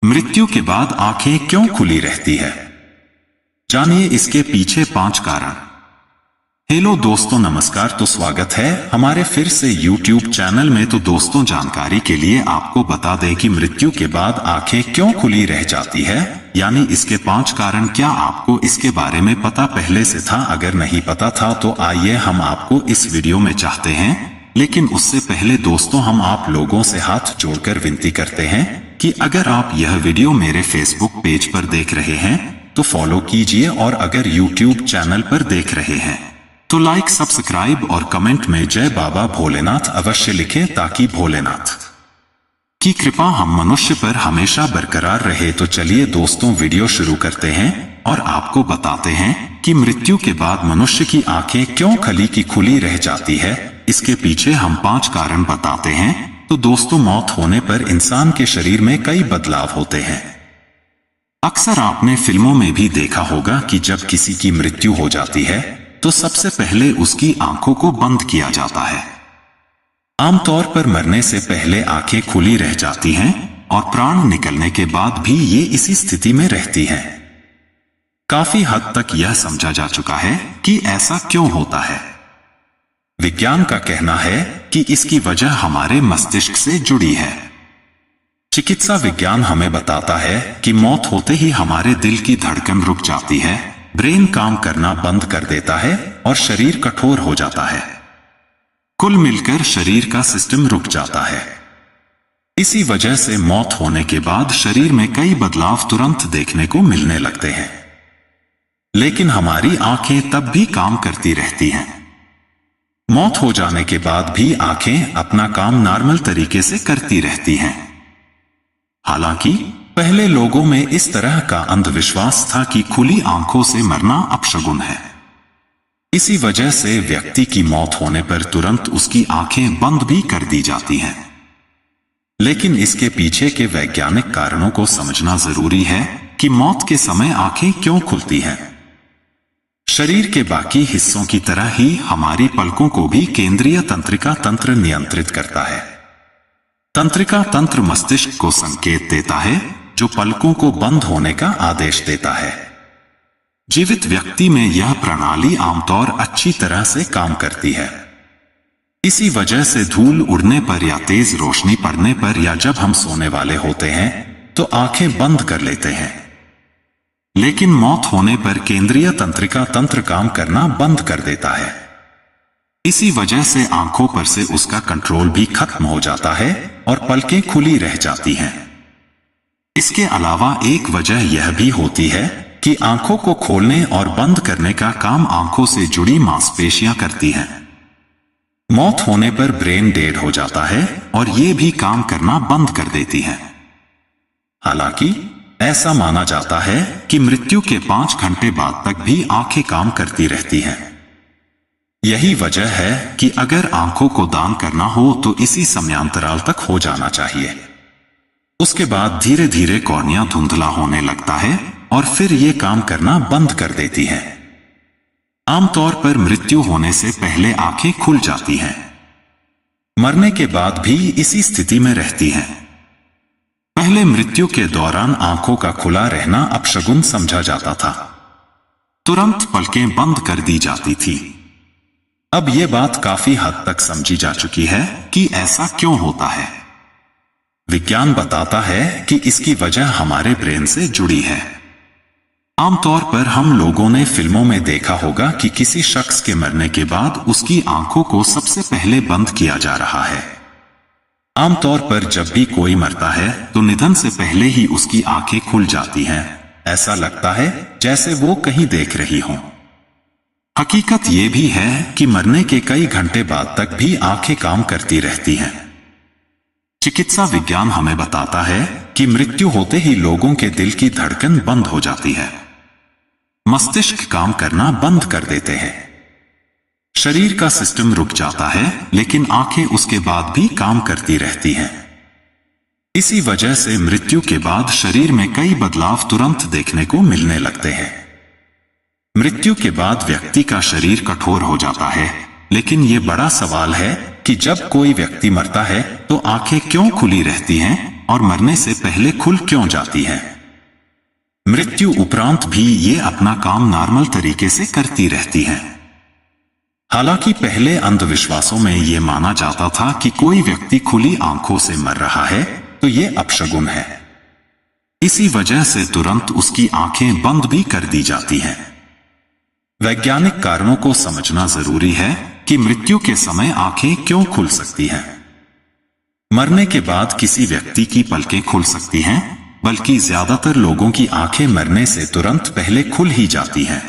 मृत्यु के बाद आंखें क्यों खुली रहती है? जानिए इसके पीछे 5 कारण। हेलो दोस्तों, नमस्कार। तो स्वागत है हमारे फिर से YouTube चैनल में। तो दोस्तों, जानकारी के लिए आपको बता दें कि मृत्यु के बाद आंखें क्यों खुली रह जाती है, यानी इसके 5 कारण। क्या आपको इसके बारे में पता पहले से था? अगर नहीं पता था तो आइए हम आपको इस वीडियो में चाहते हैं। लेकिन उससे पहले दोस्तों, हम आप लोगों से हाथ जोड़कर विनती करते हैं कि अगर आप यह वीडियो मेरे फेसबुक पेज पर देख रहे हैं तो फॉलो कीजिए, और अगर YouTube चैनल पर देख रहे हैं तो लाइक, सब्सक्राइब और कमेंट में जय बाबा भोलेनाथ अवश्य लिखें, ताकि भोलेनाथ की कृपा हम मनुष्य पर हमेशा बरकरार रहे। तो चलिए दोस्तों, वीडियो शुरू करते हैं और आपको बताते हैं कि मृत्यु के बाद मनुष्य की आंखें क्यों खुली रह जाती है। इसके पीछे हम 5 कारण बताते हैं। तो दोस्तों, मौत होने पर इंसान के शरीर में कई बदलाव होते हैं। अक्सर आपने फिल्मों में भी देखा होगा कि जब किसी की मृत्यु हो जाती है तो सबसे पहले उसकी आंखों को बंद किया जाता है। आमतौर पर मरने से पहले आंखें खुली रह जाती हैं और प्राण निकलने के बाद भी ये इसी स्थिति में रहती हैं। काफी हद तक यह समझा जा चुका है कि ऐसा क्यों होता है। विज्ञान का कहना है कि इसकी वजह हमारे मस्तिष्क से जुड़ी है। चिकित्सा विज्ञान हमें बताता है कि मौत होते ही हमारे दिल की धड़कन रुक जाती है, ब्रेन काम करना बंद कर देता है और शरीर कठोर हो जाता है। कुल मिलकर शरीर का सिस्टम रुक जाता है। इसी वजह से मौत होने के बाद शरीर में कई बदलाव तुरंत देखने को मिलने लगते हैं। लेकिन हमारी आंखें तब भी काम करती रहती हैं। मौत हो जाने के बाद भी आंखें अपना काम नॉर्मल तरीके से करती रहती हैं। हालांकि पहले लोगों में इस तरह का अंधविश्वास था कि खुली आंखों से मरना अपशगुन है। इसी वजह से व्यक्ति की मौत होने पर तुरंत उसकी आंखें बंद भी कर दी जाती हैं। लेकिन इसके पीछे के वैज्ञानिक कारणों को समझना जरूरी है कि मौत के समय आंखें क्यों खुलती हैं। शरीर के बाकी हिस्सों की तरह ही हमारी पलकों को भी केंद्रीय तंत्रिका तंत्र नियंत्रित करता है। तंत्रिका तंत्र मस्तिष्क को संकेत देता है, जो पलकों को बंद होने का आदेश देता है। जीवित व्यक्ति में यह प्रणाली आमतौर अच्छी तरह से काम करती है। इसी वजह से धूल उड़ने पर या तेज रोशनी पड़ने पर या जब हम सोने वाले होते हैं तो आंखें बंद कर लेते हैं। लेकिन मौत होने पर केंद्रीय तंत्रिका तंत्र काम करना बंद कर देता है। इसी वजह से आंखों पर से उसका कंट्रोल भी खत्म हो जाता है और पलकें खुली रह जाती हैं। इसके अलावा एक वजह यह भी होती है कि आंखों को खोलने और बंद करने का काम आंखों से जुड़ी मांसपेशियां करती हैं। मौत होने पर ब्रेन डेड हो जाता है और ये भी काम करना बंद कर देती हैं। हालांकि ऐसा माना जाता है कि मृत्यु के 5 घंटे बाद तक भी आंखें काम करती रहती हैं। यही वजह है कि अगर आंखों को दान करना हो तो इसी समयांतराल तक हो जाना चाहिए। उसके बाद धीरे धीरे कॉर्निया धुंधला होने लगता है और फिर ये काम करना बंद कर देती है। आमतौर पर मृत्यु होने से पहले आंखें खुल जाती हैं, मरने के बाद भी इसी स्थिति में रहती हैं। पहले मृत्यु के दौरान आंखों का खुला रहना अपशगुन समझा जाता था। तुरंत पलकें बंद कर दी जाती थी। अब यह बात काफी हद तक समझी जा चुकी है कि ऐसा क्यों होता है। विज्ञान बताता है कि इसकी वजह हमारे ब्रेन से जुड़ी है। आमतौर पर हम लोगों ने फिल्मों में देखा होगा कि किसी शख्स के मरने के बाद उसकी आंखों को सबसे पहले बंद किया जा रहा है। आमतौर पर जब भी कोई मरता है तो निधन से पहले ही उसकी आंखें खुल जाती हैं। ऐसा लगता है जैसे वो कहीं देख रही हो। हकीकत ये भी है कि मरने के कई घंटे बाद तक भी आंखें काम करती रहती हैं। चिकित्सा विज्ञान हमें बताता है कि मृत्यु होते ही लोगों के दिल की धड़कन बंद हो जाती है, मस्तिष्क काम करना बंद कर देते हैं, शरीर का सिस्टम रुक जाता है, लेकिन आंखें उसके बाद भी काम करती रहती हैं। इसी वजह से मृत्यु के बाद शरीर में कई बदलाव तुरंत देखने को मिलने लगते हैं। मृत्यु के बाद व्यक्ति का शरीर कठोर हो जाता है, लेकिन ये बड़ा सवाल है कि जब कोई व्यक्ति मरता है तो आंखें क्यों खुली रहती हैं और मरने से पहले खुल क्यों जाती है। मृत्यु उपरांत भी ये अपना काम नॉर्मल तरीके से करती रहती हैं। हालांकि पहले अंधविश्वासों में ये माना जाता था कि कोई व्यक्ति खुली आंखों से मर रहा है तो ये अपशगुन है। इसी वजह से तुरंत उसकी आंखें बंद भी कर दी जाती हैं। वैज्ञानिक कारणों को समझना जरूरी है कि मृत्यु के समय आंखें क्यों खुल सकती हैं। मरने के बाद किसी व्यक्ति की पलकें खुल सकती हैं, बल्कि ज्यादातर लोगों की आंखें मरने से तुरंत पहले खुल ही जाती हैं।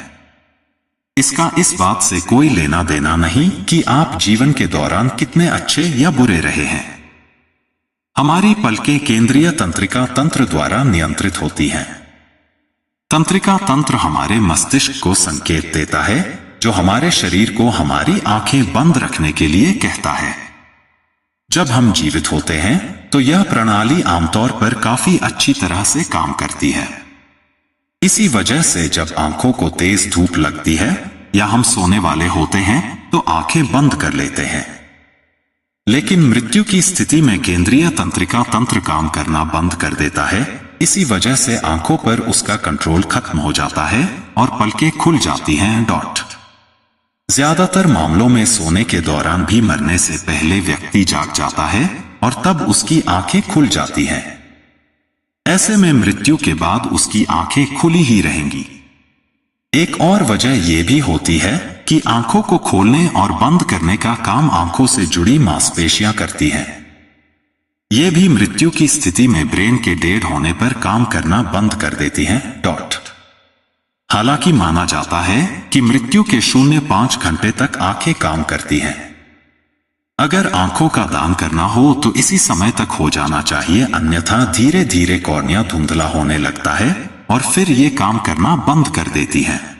इसका इस बात से कोई लेना देना नहीं कि आप जीवन के दौरान कितने अच्छे या बुरे रहे हैं। हमारी पलकें केंद्रीय तंत्रिका तंत्र द्वारा नियंत्रित होती हैं। तंत्रिका तंत्र हमारे मस्तिष्क को संकेत देता है, जो हमारे शरीर को हमारी आंखें बंद रखने के लिए कहता है। जब हम जीवित होते हैं तो यह प्रणाली आमतौर पर काफी अच्छी तरह से काम करती है। इसी वजह से जब आंखों को तेज धूप लगती है या हम सोने वाले होते हैं तो आंखें बंद कर लेते हैं। लेकिन मृत्यु की स्थिति में केंद्रीय तंत्रिका तंत्र काम करना बंद कर देता है। इसी वजह से आंखों पर उसका कंट्रोल खत्म हो जाता है और पलकें खुल जाती हैं। ज्यादातर मामलों में सोने के दौरान भी मरने से पहले व्यक्ति जाग जाता है और तब उसकी आंखें खुल जाती हैं। ऐसे में मृत्यु के बाद उसकी आंखें खुली ही रहेंगी। एक और वजह यह भी होती है कि आंखों को खोलने और बंद करने का काम आंखों से जुड़ी मांसपेशियां करती हैं। ये भी मृत्यु की स्थिति में ब्रेन के डेड होने पर काम करना बंद कर देती हैं। हालांकि माना जाता है कि मृत्यु के 0.5 घंटे तक आंखें काम करती हैं। अगर आंखों का दान करना हो तो इसी समय तक हो जाना चाहिए, अन्यथा धीरे धीरे कॉर्निया धुंधला होने लगता है और फिर ये काम करना बंद कर देती है।